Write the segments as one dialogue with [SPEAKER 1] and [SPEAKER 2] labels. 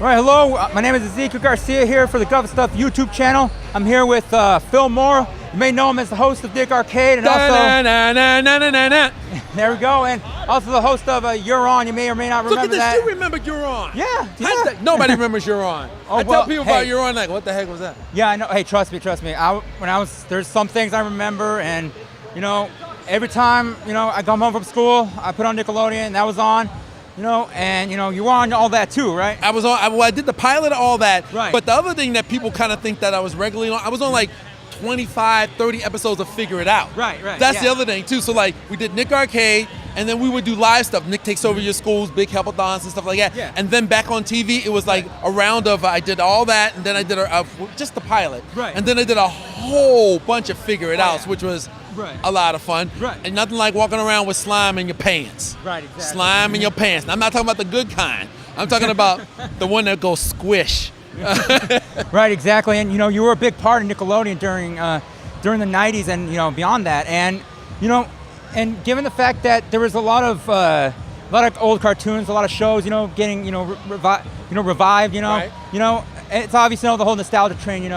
[SPEAKER 1] All right, hello. My name is Ezekiel Garcia here for the Guff Stuff YouTube channel. I'm here with Phil Moore. You may know him as the host of Dick Arcade and also there we go, and also the host of You're On. You may or may not remember that.
[SPEAKER 2] You remember You're On?
[SPEAKER 1] Yeah.
[SPEAKER 2] Nobody remembers You're On. I tell people about You're On, like, what the heck was that?
[SPEAKER 1] Yeah, I know. Hey, trust me. There's some things I remember, and every time I come home from school, I put on Nickelodeon, and that was on. And you were on all that too, right?
[SPEAKER 2] I was on. I did the pilot of all that.
[SPEAKER 1] Right.
[SPEAKER 2] But the other thing that people kind of think that I was regularly on, I was on like 25, 30 episodes of Figure It Out.
[SPEAKER 1] Right.
[SPEAKER 2] That's the other thing too. So like we did Nick Arcade, and then we would do live stuff. Nick takes over your schools, big helpathons and stuff like that.
[SPEAKER 1] Yeah.
[SPEAKER 2] And then back on TV, it was like a round of I did all that, and then I did just the pilot.
[SPEAKER 1] Right.
[SPEAKER 2] And then I did a whole bunch of Figure It Outs, which was a lot of fun.
[SPEAKER 1] Right.
[SPEAKER 2] And nothing like walking around with slime in your pants.
[SPEAKER 1] Right, exactly.
[SPEAKER 2] Slime in your pants. Now, I'm not talking about the good kind. I'm talking about the one that goes squish.
[SPEAKER 1] Right, exactly. And you were a big part of Nickelodeon during the '90s and beyond that. And and given the fact that there was a lot of old cartoons, a lot of shows, getting revived.
[SPEAKER 2] Right.
[SPEAKER 1] It's obvious the whole nostalgia train.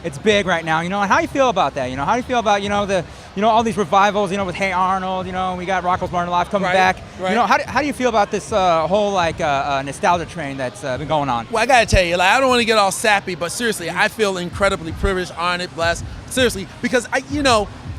[SPEAKER 1] It's big right now. And how do you feel about that? How do you feel about all these revivals? With Hey Arnold. We got Rocko's Modern Life coming back.
[SPEAKER 2] Right.
[SPEAKER 1] How do you feel about this whole nostalgia train that's been going on?
[SPEAKER 2] Well, I gotta tell you, I don't want to get all sappy, but seriously, I feel incredibly privileged, honored, blessed. Seriously, because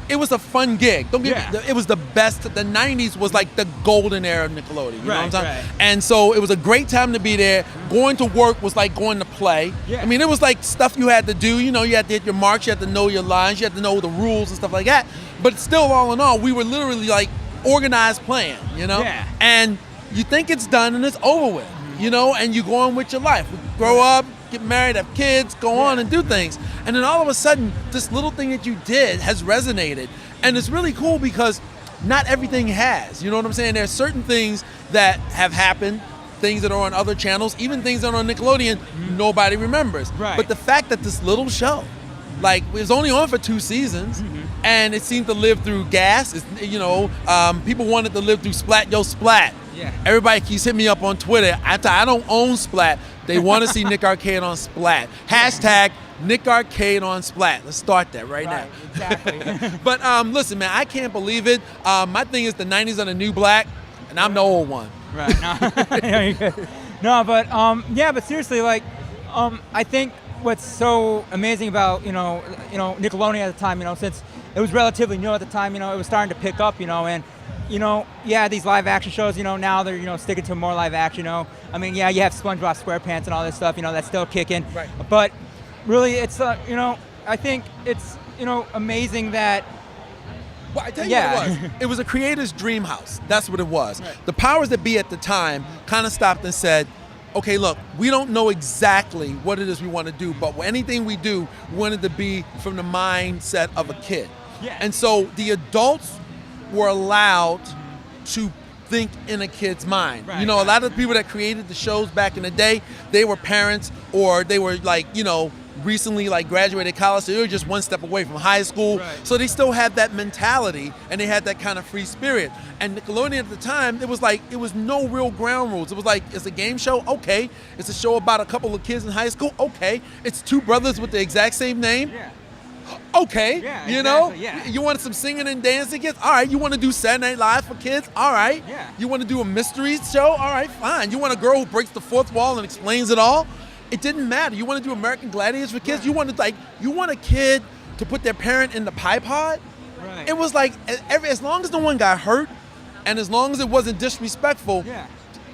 [SPEAKER 2] it was a fun gig. Don't get me. It was the best. The '90s was like the golden era of Nickelodeon. You know what I'm saying?
[SPEAKER 1] Right.
[SPEAKER 2] And so it was a great time to be there. Going to work was like going to play.
[SPEAKER 1] Yeah.
[SPEAKER 2] I mean, it was like stuff you had to do. You had to hit your marks. You had to know your lines. You had to know the rules and stuff like that. But still, all in all, we were literally like organized playing.
[SPEAKER 1] Yeah.
[SPEAKER 2] And you think it's done and it's over with. And you go on with your life. We grow up, get married, have kids, go on and do things. And then all of a sudden, this little thing that you did has resonated. And it's really cool because not everything has. You know what I'm saying? There are certain things that have happened, things that are on other channels, even things that are on Nickelodeon, nobody remembers.
[SPEAKER 1] Right.
[SPEAKER 2] But the fact that this little show, it was only on for 2 seasons, and it seemed to live through gas. People wanted to live through Splat Yo Splat.
[SPEAKER 1] Yeah.
[SPEAKER 2] Everybody keeps hitting me up on Twitter. I don't own Splat. They want to see Nick Arcade on Splat. Hashtag Nick Arcade on Splat. Let's start that right now.
[SPEAKER 1] Exactly.
[SPEAKER 2] But listen, man, I can't believe it. My thing is the '90s are the new black, and I'm the old one.
[SPEAKER 1] Right. But seriously, I think what's so amazing about Nickelodeon at the time, since it was relatively new at the time, it was starting to pick up, and these live action shows, now they're sticking to more live action. I mean, you have SpongeBob SquarePants and all this stuff, that's still kicking.
[SPEAKER 2] Right.
[SPEAKER 1] But really, it's I think it's amazing that.
[SPEAKER 2] Well, I tell you what it was. It was a creator's dream house. That's what it was. Right. The powers that be at the time kind of stopped and said, okay, look, we don't know exactly what it is we want to do, but anything we do, we want it to be from the mindset of a kid.
[SPEAKER 1] Yeah.
[SPEAKER 2] And so the adults were allowed to think in a kid's mind.
[SPEAKER 1] Right,
[SPEAKER 2] a lot of the people that created the shows back in the day, they were parents or they were recently graduated college, so they were just one step away from high school.
[SPEAKER 1] Right.
[SPEAKER 2] So they still had that mentality and they had that kind of free spirit. And Nickelodeon at the time, it was no real ground rules. It was like, it's a game show, okay. It's a show about a couple of kids in high school, okay. It's 2 brothers with the exact same name.
[SPEAKER 1] Yeah.
[SPEAKER 2] Okay,
[SPEAKER 1] Yeah,
[SPEAKER 2] exactly. You want some singing and dancing kids? All right. You want to do Saturday Night Live for kids? All right.
[SPEAKER 1] Yeah.
[SPEAKER 2] You want to do a mystery show? All right, fine. You want a girl who breaks the 4th wall and explains it all? It didn't matter. You want to do American Gladiators for kids?
[SPEAKER 1] Right.
[SPEAKER 2] You want a kid to put their parent in the pie pod?
[SPEAKER 1] Right.
[SPEAKER 2] It was like as long as no one got hurt, and as long as it wasn't disrespectful,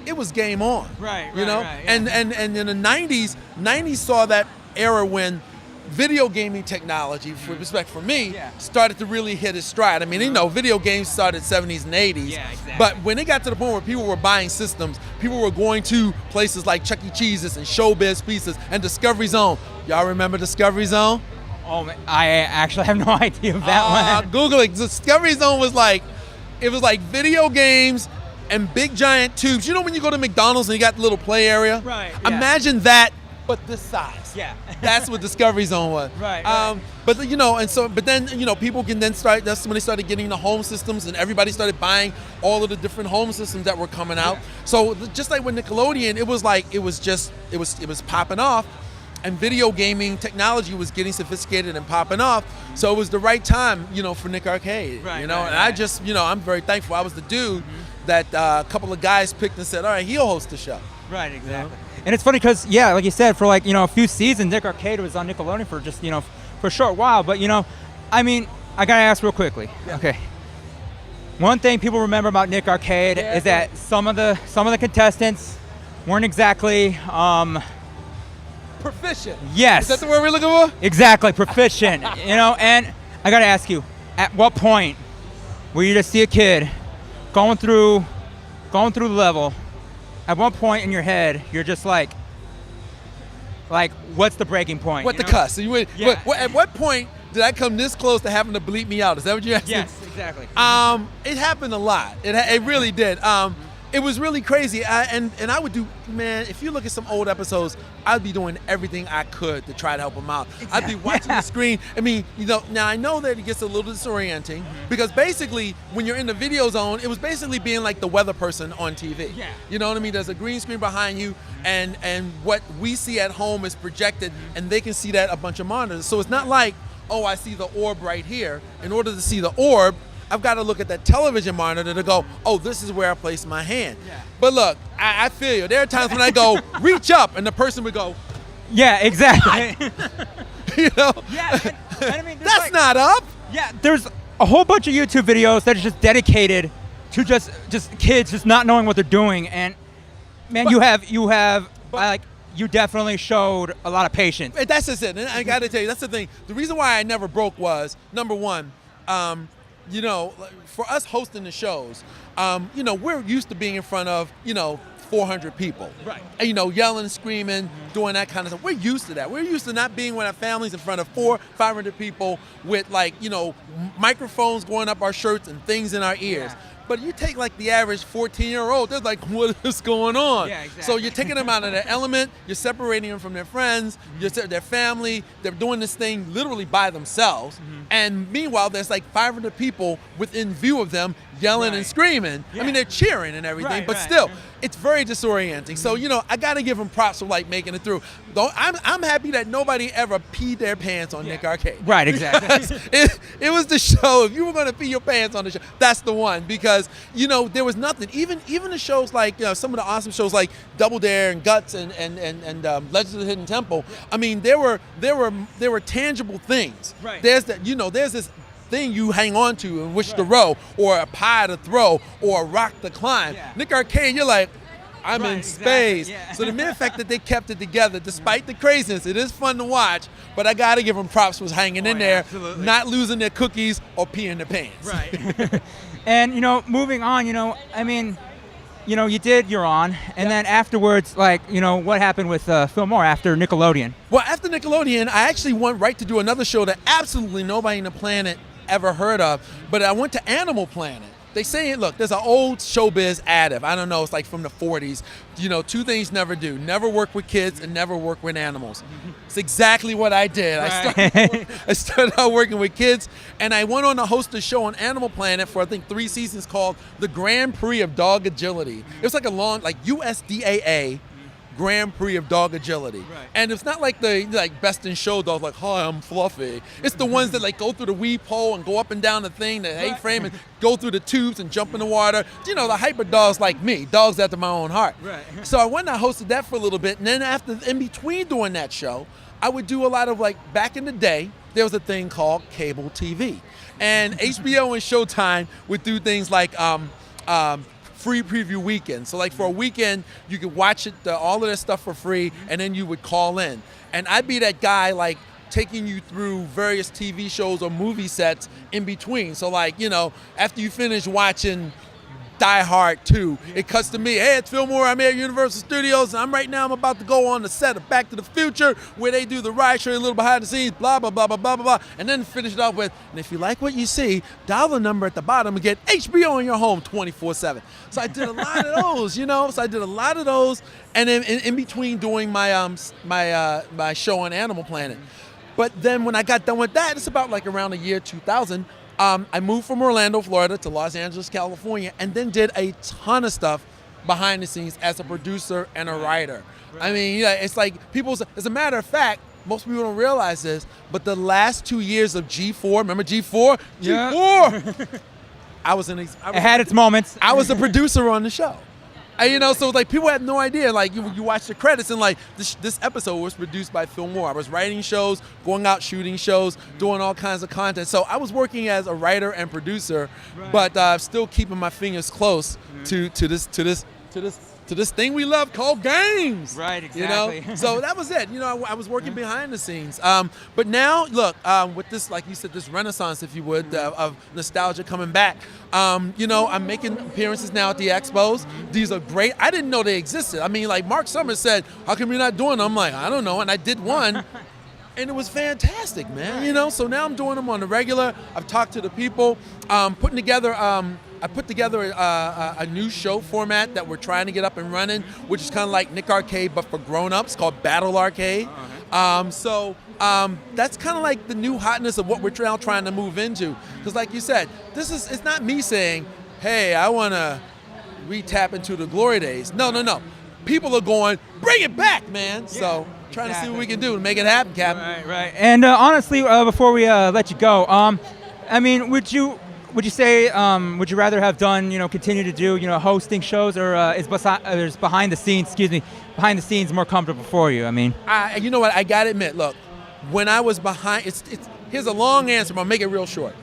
[SPEAKER 2] it was game on.
[SPEAKER 1] Right.
[SPEAKER 2] Right, and in the '90s saw that era when video gaming technology, for respect for me, started to really hit its stride. I mean, video games started 70s and 80s.
[SPEAKER 1] Yeah, exactly.
[SPEAKER 2] But when it got to the point where people were buying systems, people were going to places like Chuck E. Cheese's and Showbiz Pizzas and Discovery Zone. Y'all remember Discovery Zone?
[SPEAKER 1] Oh, man, I actually have no idea of that one.
[SPEAKER 2] Google it. Discovery Zone was like video games and big giant tubes. When you go to McDonald's and you got the little play area?
[SPEAKER 1] Right. Yeah.
[SPEAKER 2] Imagine that but this size.
[SPEAKER 1] Yeah.
[SPEAKER 2] That's what Discovery Zone was.
[SPEAKER 1] Right.
[SPEAKER 2] But then people can then start. That's when they started getting the home systems, and everybody started buying all of the different home systems that were coming out.
[SPEAKER 1] Yeah.
[SPEAKER 2] So just like with Nickelodeon, it was popping off, and video gaming technology was getting sophisticated and popping off. So it was the right time, for Nick Arcade.
[SPEAKER 1] Right,
[SPEAKER 2] And
[SPEAKER 1] right.
[SPEAKER 2] I just, I'm very thankful. I was the dude that a couple of guys picked and said, all right, he'll host the show.
[SPEAKER 1] Right, exactly. And it's funny because, like you said, for a few seasons, Nick Arcade was on Nickelodeon for just, for a short while. But, I got to ask real quickly.
[SPEAKER 2] Yeah.
[SPEAKER 1] Okay. One thing people remember about Nick Arcade is that some of the contestants weren't exactly,
[SPEAKER 2] Proficient.
[SPEAKER 1] yes.
[SPEAKER 2] Is that the word we're looking for?
[SPEAKER 1] Exactly, proficient. And I got to ask you, at what point where you just see a kid going through the level, at one point in your head, you're just like, what's the breaking point?
[SPEAKER 2] What the cuss? So
[SPEAKER 1] Yeah.
[SPEAKER 2] At what point did I come this close to having to bleep me out? Is that what you're asking?
[SPEAKER 1] Yes, exactly.
[SPEAKER 2] It happened a lot. It really did. It was really crazy. And I would do, man, if you look at some old episodes, I'd be doing everything I could to try to help them out. I'd be watching the screen. Now I know that it gets a little disorienting because basically when you're in the video zone, it was basically being like the weather person on TV.
[SPEAKER 1] Yeah.
[SPEAKER 2] You know what I mean? There's a green screen behind you and what we see at home is projected and they can see that a bunch of monitors. So it's not like, oh, I see the orb right here. In order to see the orb, I've got to look at that television monitor to go, oh, this is where I place my hand.
[SPEAKER 1] Yeah.
[SPEAKER 2] But look, I feel you. There are times when I go, reach up, and the person would go,
[SPEAKER 1] yeah, exactly.
[SPEAKER 2] Yeah,
[SPEAKER 1] and
[SPEAKER 2] that's not up.
[SPEAKER 1] Yeah, there's a whole bunch of YouTube videos that are just dedicated to just kids just not knowing what they're doing. And man, you definitely showed a lot of patience.
[SPEAKER 2] And that's just it. And I got to tell you, that's the thing. The reason why I never broke was, number one, for us hosting the shows, we're used to being in front of, 400 people.
[SPEAKER 1] Right.
[SPEAKER 2] And, yelling, screaming, doing that kind of stuff. We're used to that. We're used to not being with our families in front of 500 people with microphones going up our shirts and things in our ears.
[SPEAKER 1] Yeah.
[SPEAKER 2] But you take the average 14-year-old, they're like, what is going on?
[SPEAKER 1] Yeah, exactly.
[SPEAKER 2] So you're taking them out of their element, you're separating them from their friends, their family, they're doing this thing literally by themselves. And meanwhile, there's 500 people within view of them yelling and screaming.
[SPEAKER 1] Yeah.
[SPEAKER 2] They're cheering and everything, but still, it's very disorienting. So, I got to give them props for making it through. Though I'm happy that nobody ever peed their pants on Nick Arcade.
[SPEAKER 1] Right, exactly.
[SPEAKER 2] It was the show. If you were going to pee your pants on the show, that's the one because there was nothing. Even the shows some of the awesome shows like Double Dare and Guts and Legends of the Hidden Temple. I mean, there were tangible things.
[SPEAKER 1] Right.
[SPEAKER 2] There's this thing you hang on to in which to row, or a pie to throw, or a rock to climb.
[SPEAKER 1] Yeah.
[SPEAKER 2] Nick Arcade, you're like, I'm
[SPEAKER 1] Right,
[SPEAKER 2] in
[SPEAKER 1] exactly,
[SPEAKER 2] space.
[SPEAKER 1] yeah.
[SPEAKER 2] So the mere fact that they kept it together, despite the craziness, it is fun to watch. But I gotta give them props for hanging in there,
[SPEAKER 1] absolutely.
[SPEAKER 2] not losing their cookies or peeing their pants.
[SPEAKER 1] Right. And moving on, you did You're On, and then afterwards, what happened with Phil Moore after Nickelodeon?
[SPEAKER 2] Well, after Nickelodeon, I actually went right to do another show that absolutely nobody on the planet ever heard of, but I went to Animal Planet. They say, look, there's an old showbiz adage. I don't know, it's from the 40s. Two things never do. Never work with kids and never work with animals. It's exactly what I did.
[SPEAKER 1] Right.
[SPEAKER 2] I started out working with kids, and I went on to host a show on Animal Planet for, I think, 3 seasons called the Grand Prix of Dog Agility. It was a long, USDAA Grand Prix of Dog Agility.
[SPEAKER 1] Right.
[SPEAKER 2] And it's not the best in show dogs hi, I'm Fluffy. It's the ones that go through the weave pole and go up and down the thing, the A-frame, and go through the tubes and jump in the water. The hyper dogs like me, dogs after my own heart.
[SPEAKER 1] Right.
[SPEAKER 2] So I went and I hosted that for a little bit, and then in between doing that show, I would do a lot of back in the day, there was a thing called cable TV. And HBO and Showtime would do things like free preview weekend. So for a weekend, you could watch it, all of that stuff for free, and then you would call in. And I'd be that guy taking you through various TV shows or movie sets in between. So after you finish watching Die Hard 2. It cuts to me, hey, it's Fillmore, I'm here at Universal Studios, and I'm about to go on the set of Back to the Future, where they do the ride, show you a little behind the scenes, blah, blah, blah, blah, blah, blah, blah, and then finish it off with, and if you like what you see, dial the number at the bottom and get HBO in your home 24/7. So I did a lot of those, and then in between doing my my show on Animal Planet. But then when I got done with that, it's about like around the year 2000, I moved from Orlando, Florida to Los Angeles, California, and then did a ton of stuff behind the scenes as a producer and a writer. Right. I mean, it's like as a matter of fact, most people don't realize this, but the last 2 years of G4, remember G4?
[SPEAKER 1] Yeah.
[SPEAKER 2] G4! It
[SPEAKER 1] had its moments.
[SPEAKER 2] I was the producer on the show. And, so like people had no idea. Like you watch the credits and like this episode was produced by Fillmore. I was writing shows, going out shooting shows, doing all kinds of content. So I was working as a writer and producer, right. But still keeping my fingers close to this thing we love called games.
[SPEAKER 1] Right, exactly.
[SPEAKER 2] So that was it. I was working behind the scenes. But now, look, with this, like you said, this renaissance, if you would, of nostalgia coming back, I'm making appearances now at the Expos. These are great. I didn't know they existed. I mean, like Mark Summers said, how come you're not doing them? I'm like, I don't know. And I did one. And it was fantastic, man. So now I'm doing them on the regular. I've talked to the people, putting together. I put together a new show format that we're trying to get up and running, which is kind of like Nick Arcade, but for grown-ups, called Battle Arcade. So that's kind of like the new hotness of what we're now trying to move into. Because like you said, it's not me saying, hey, I want to re-tap into the glory days. No. People are going, bring it back, man. Yeah, so trying to see what we can do to make it happen, Captain.
[SPEAKER 1] Right. And honestly, before we let you go, I mean, would you say, would you rather have done, continue to do, hosting shows, or is behind the scenes more comfortable for you? I mean,
[SPEAKER 2] you know what? I gotta admit, look, when I was behind, here's a long answer, but I'll make it real short.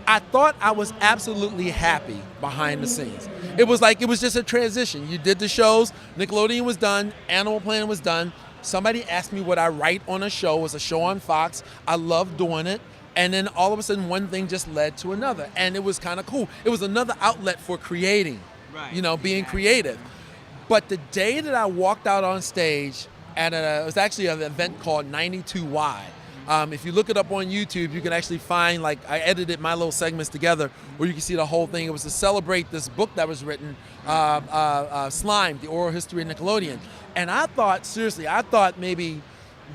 [SPEAKER 2] I thought I was absolutely happy behind the scenes. It was just a transition. You did the shows, Nickelodeon was done, Animal Planet was done. Somebody asked me what I write on a show. It was a show on Fox. I loved doing it. And then all of a sudden, one thing just led to another. And it was kind of cool. It was another outlet for creating, being creative. But the day that I walked out on stage it was actually an event called 92Y. If you look it up on YouTube, you can actually find, I edited my little segments together where you can see the whole thing. It was to celebrate this book that was written, Slime, The Oral History of Nickelodeon. And I thought maybe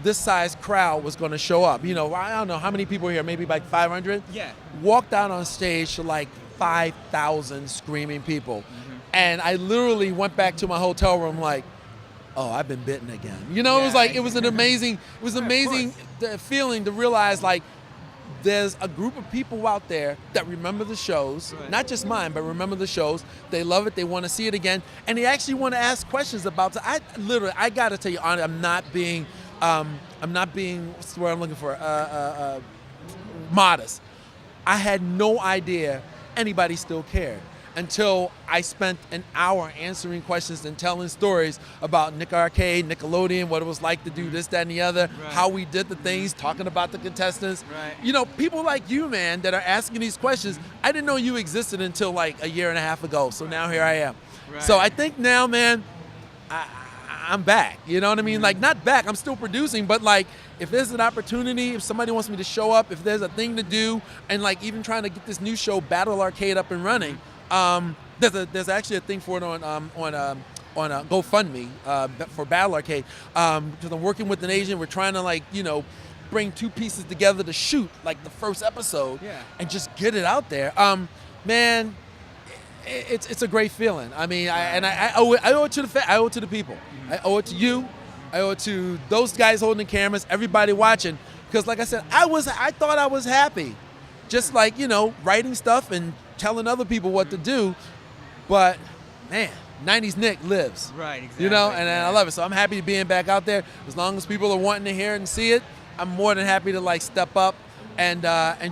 [SPEAKER 2] this size crowd was going to show up. I don't know how many people here, maybe like 500?
[SPEAKER 1] Yeah. Walked
[SPEAKER 2] out on stage to like 5,000 screaming people. Mm-hmm. And I literally went back to my hotel room like, oh, I've been bitten again. It was an amazing feeling to realize there's a group of people out there that remember the shows, not just mine, but remember the shows. They love it. They want to see it again. And they actually want to ask questions about it. I got to tell you, I'm not being, what's the word I'm looking for? Modest. I had no idea anybody still cared until I spent an hour answering questions and telling stories about Nick Arcade, Nickelodeon, what it was like to do this, that, and the other, how we did the things, talking about the contestants. Right. People like you, man, that are asking these questions, I didn't know you existed until like a year and a half ago, so now here I am. Right. So I think now, man, I'm back, you know what I mean? Mm-hmm. Not back, I'm still producing, but if there's an opportunity, if somebody wants me to show up, if there's a thing to do, and even trying to get this new show, Battle Arcade, up and running, there's actually a thing for it on GoFundMe for Battle Arcade, because I'm working with an agent. We're trying to bring two pieces together to shoot the first episode, and just get it out there. Man, it's a great feeling. I mean, I owe it to the people. I owe it to you. I owe it to those guys holding the cameras, everybody watching. Because like I said, I thought I was happy, just writing stuff and telling other people what to do. But man, 90s Nick lives.
[SPEAKER 1] Right, exactly.
[SPEAKER 2] And I love it. So I'm happy to being back out there. As long as people are wanting to hear it and see it, I'm more than happy to step up and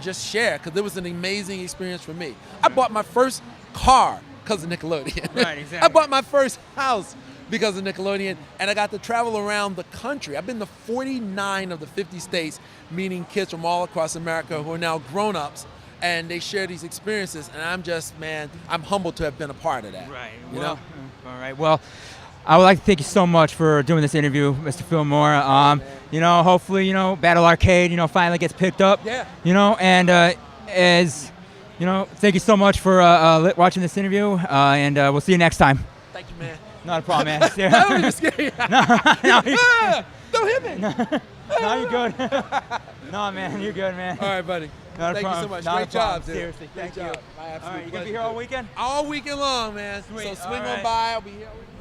[SPEAKER 2] just share, because it was an amazing experience for me. I bought my first car because of Nickelodeon.
[SPEAKER 1] Right, exactly.
[SPEAKER 2] I bought my first house because of Nickelodeon, and I got to travel around the country. I've been to 49 of the 50 states, meeting kids from all across America who are now grown-ups. and they share these experiences, and I'm humbled to have been a part of that.
[SPEAKER 1] Right.
[SPEAKER 2] You
[SPEAKER 1] Well,
[SPEAKER 2] know?
[SPEAKER 1] all right. Well, I would like to thank you so much for doing this interview, Mr. Fillmore. Hopefully, Battle Arcade, finally gets picked up.
[SPEAKER 2] Yeah.
[SPEAKER 1] And thank you so much for watching this interview, and we'll see you next time.
[SPEAKER 2] Thank you, man.
[SPEAKER 1] Not a problem, man.
[SPEAKER 2] I don't even scare you. Don't hit me.
[SPEAKER 1] No, you're good. No, man, you're good, man.
[SPEAKER 2] All right, buddy.
[SPEAKER 1] Not a
[SPEAKER 2] Thank you
[SPEAKER 1] problem.
[SPEAKER 2] so much.
[SPEAKER 1] Not a
[SPEAKER 2] Great job,
[SPEAKER 1] problem.
[SPEAKER 2] dude.
[SPEAKER 1] Seriously,
[SPEAKER 2] Great
[SPEAKER 1] thank you.
[SPEAKER 2] job. My
[SPEAKER 1] All
[SPEAKER 2] absolute
[SPEAKER 1] right, you gonna be
[SPEAKER 2] pleasure.
[SPEAKER 1] here all weekend?
[SPEAKER 2] All weekend long, man.
[SPEAKER 1] Sweet.
[SPEAKER 2] So swing
[SPEAKER 1] All
[SPEAKER 2] on
[SPEAKER 1] right.
[SPEAKER 2] by. I'll be here all weekend.